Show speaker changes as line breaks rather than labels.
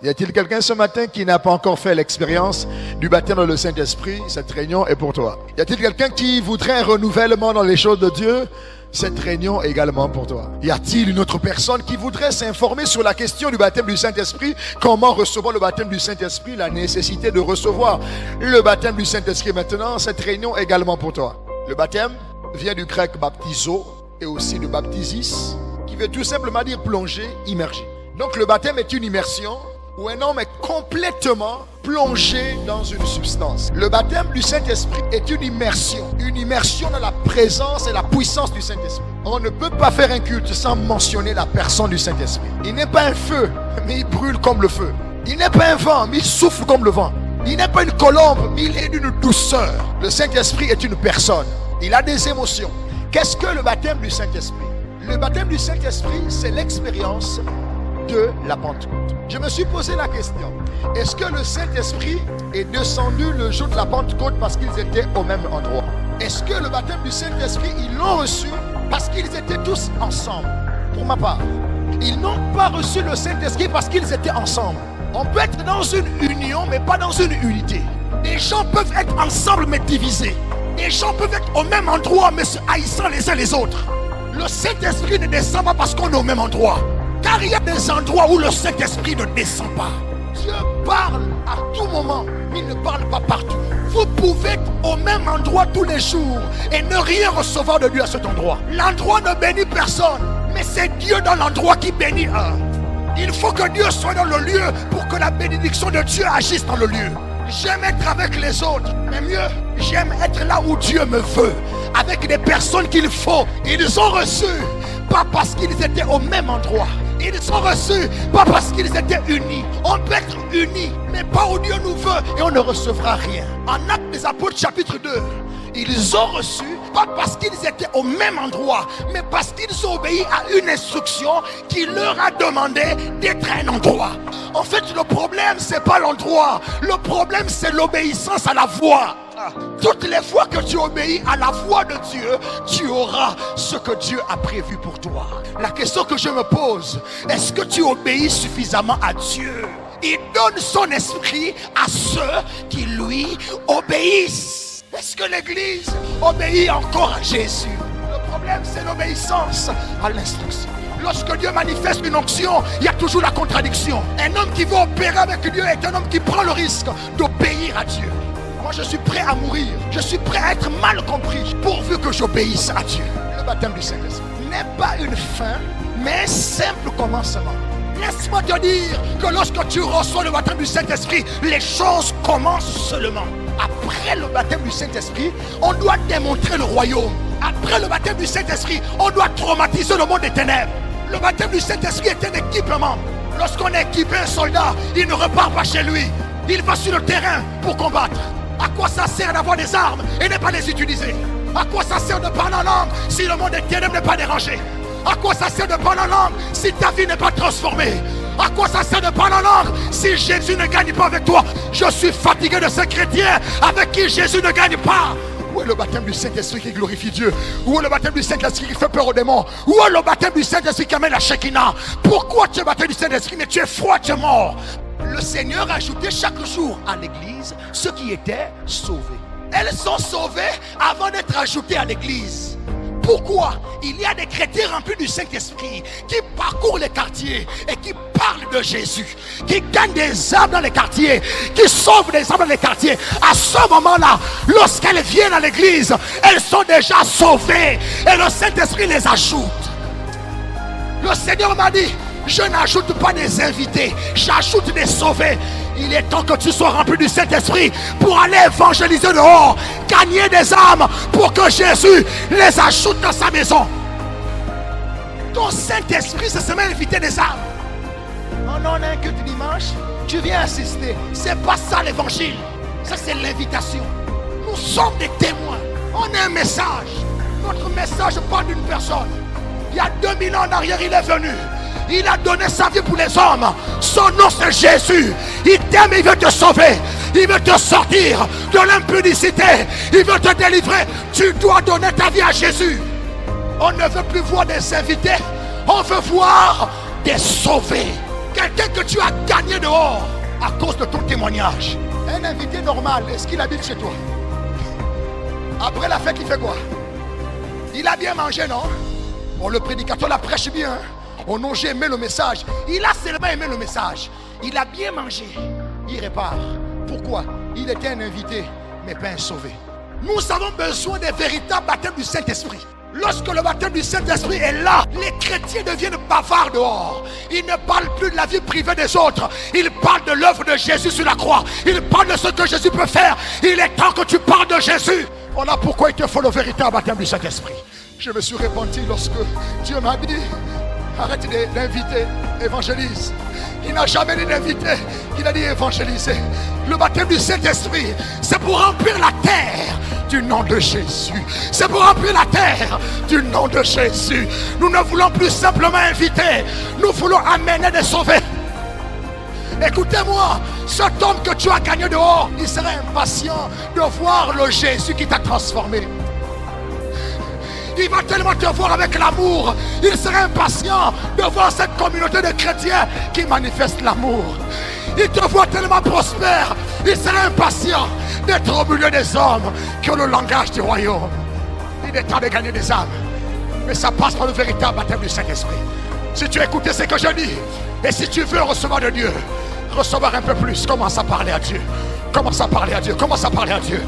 Y a-t-il quelqu'un ce matin qui n'a pas encore fait l'expérience du baptême dans le Saint-Esprit? Cette réunion est pour toi. Y a-t-il quelqu'un qui voudrait un renouvellement dans les choses de Dieu? Cette réunion est également pour toi. Y a-t-il une autre personne qui voudrait s'informer sur la question du baptême du Saint-Esprit? Comment recevoir le baptême du Saint-Esprit? La nécessité de recevoir le baptême du Saint-Esprit maintenant? Cette réunion est également pour toi. Le baptême vient du grec baptizo et aussi de baptisis, qui veut tout simplement dire plonger, immerger. Donc le baptême est une immersion où un homme est complètement plongé dans une substance. Le baptême du Saint-Esprit est une immersion dans la présence et la puissance du Saint-Esprit. On ne peut pas faire un culte sans mentionner la personne du Saint-Esprit. Il n'est pas un feu, mais il brûle comme le feu. Il n'est pas un vent, mais il souffle comme le vent. Il n'est pas une colombe, mais il est d'une douceur. Le Saint-Esprit est une personne. Il a des émotions. Qu'est-ce que le baptême du Saint-Esprit? Le baptême du Saint-Esprit, c'est l'expérience de la Pentecôte. Je me suis posé la question, est-ce que le Saint-Esprit est descendu le jour de la Pentecôte parce qu'ils étaient au même endroit? Est-ce que le baptême du Saint-Esprit, ils l'ont reçu parce qu'ils étaient tous ensemble? Pour ma part, ils n'ont pas reçu le Saint-Esprit parce qu'ils étaient ensemble. On peut être dans une union, mais pas dans une unité. Les gens peuvent être ensemble, mais divisés. Les gens peuvent être au même endroit, mais se haïssant les uns les autres. Le Saint-Esprit ne descend pas parce qu'on est au même endroit. Car il y a des endroits où le Saint-Esprit ne descend pas. Dieu parle à tout moment, mais il ne parle pas partout. Vous pouvez être au même endroit tous les jours et ne rien recevoir de Dieu à cet endroit. L'endroit ne bénit personne, mais c'est Dieu dans l'endroit qui bénit un. Il faut que Dieu soit dans le lieu pour que la bénédiction de Dieu agisse dans le lieu. J'aime être avec les autres, mais mieux, j'aime être là où Dieu me veut, avec des personnes qu'il faut. Ils ont reçu, pas parce qu'ils étaient au même endroit. Ils sont reçus, pas parce qu'ils étaient unis. On peut être unis, mais pas où Dieu nous veut, et on ne recevra rien. En Actes des Apôtres chapitre 2, ils ont reçu, pas parce qu'ils étaient au même endroit, mais parce qu'ils ont obéi à une instruction qui leur a demandé d'être à un endroit. En fait, le problème, c'est pas l'endroit. Le problème, c'est l'obéissance à la voix. Toutes les fois que tu obéis à la voix de Dieu, tu auras ce que Dieu a prévu pour toi. La question que je me pose, est-ce que tu obéis suffisamment à Dieu? Il donne son esprit à ceux qui lui obéissent. Est-ce que l'Église obéit encore à Jésus? Le problème, c'est l'obéissance à l'instruction. Lorsque Dieu manifeste une onction, il y a toujours la contradiction. Un homme qui veut opérer avec Dieu est un homme qui prend le risque d'obéir à Dieu. Moi, je suis prêt à mourir. Je suis prêt à être mal compris pourvu que j'obéisse à Dieu. Le baptême du Saint-Esprit n'est pas une fin, mais un simple commencement. Laisse-moi te dire que lorsque tu reçois le baptême du Saint-Esprit, les choses commencent seulement. Après le baptême du Saint-Esprit, on doit démontrer le royaume. Après le baptême du Saint-Esprit, on doit traumatiser le monde des ténèbres. Le baptême du Saint-Esprit est un équipement. Lorsqu'on équipe un soldat, il ne repart pas chez lui. Il va sur le terrain pour combattre. À quoi ça sert d'avoir des armes et ne pas les utiliser? À quoi ça sert de parler en langue si le monde des ténèbres n'est pas dérangé? À quoi ça sert de parler en langue si ta vie n'est pas transformée? À quoi ça sert de parler en langue si Jésus ne gagne pas avec toi? Je suis fatigué de ces chrétiens avec qui Jésus ne gagne pas. Où est le baptême du Saint-Esprit qui glorifie Dieu? Où est le baptême du Saint-Esprit qui fait peur aux démons? Où est le baptême du Saint-Esprit qui amène la Shekinah? Pourquoi tu es baptême du Saint-Esprit mais tu es froid, tu es mort? Le Seigneur ajoutait chaque jour à l'église ceux qui étaient sauvés. Elles sont sauvées avant d'être ajoutées à l'église. Pourquoi? Il y a des chrétiens remplis du Saint-Esprit qui parcourent les quartiers et qui parlent de Jésus, qui gagnent des âmes dans les quartiers, qui sauvent des âmes dans les quartiers. À ce moment-là, lorsqu'elles viennent à l'église, elles sont déjà sauvées et le Saint-Esprit les ajoute. Le Seigneur m'a dit, je n'ajoute pas des invités, j'ajoute des sauvés. Il est temps que tu sois rempli du Saint-Esprit pour aller évangéliser dehors, gagner des âmes pour que Jésus les ajoute dans sa maison. Ton Saint-Esprit, c'est seulement inviter des âmes. On a un culte dimanche, tu viens assister. C'est pas ça l'évangile, ça c'est l'invitation. Nous sommes des témoins, on a un message. Notre message parle d'une personne. Il y a 2000 ans en arrière, il est venu. Il a donné sa vie pour les hommes. Son nom c'est Jésus. Il t'aime, il veut te sauver. Il veut te sortir de l'impudicité. Il veut te délivrer. Tu dois donner ta vie à Jésus. On ne veut plus voir des invités. On veut voir des sauvés. Quelqu'un que tu as gagné dehors à cause de ton témoignage. Un invité normal, est-ce qu'il habite chez toi? Après la fête, il fait quoi? Il a bien mangé, non? Bon, le prédicateur la prêche bien. On n'a jamais aimé le message. Il a seulement aimé le message. Il a bien mangé. Il répare. Pourquoi? Il était un invité, mais pas un sauvé. Nous avons besoin des véritables baptêmes du Saint-Esprit. Lorsque le baptême du Saint-Esprit est là, les chrétiens deviennent bavards dehors. Ils ne parlent plus de la vie privée des autres. Ils parlent de l'œuvre de Jésus sur la croix. Ils parlent de ce que Jésus peut faire. Il est temps que tu parles de Jésus. Voilà pourquoi il te faut le véritable baptême du Saint-Esprit. Je me suis repenti lorsque Dieu m'a dit: arrête d'inviter, évangélise. Il n'a jamais dit d'inviter, il a dit évangéliser. Le baptême du Saint-Esprit, c'est pour remplir la terre du nom de Jésus. C'est pour remplir la terre du nom de Jésus. Nous ne voulons plus simplement inviter, nous voulons amener des sauvés. Écoutez-moi, cet homme que tu as gagné dehors, il serait impatient de voir le Jésus qui t'a transformé. Il va tellement te voir avec l'amour. Il serait impatient de voir cette communauté de chrétiens qui manifeste l'amour. Il te voit tellement prospère. Il serait impatient d'être au milieu des hommes qui ont le langage du royaume. Il est temps de gagner des âmes. Mais ça passe par le véritable baptême du Saint-Esprit. Si tu écoutes ce que je dis, et si tu veux recevoir de Dieu, recevoir un peu plus, commence à parler à Dieu. Commence à parler à Dieu. Commence à parler à Dieu.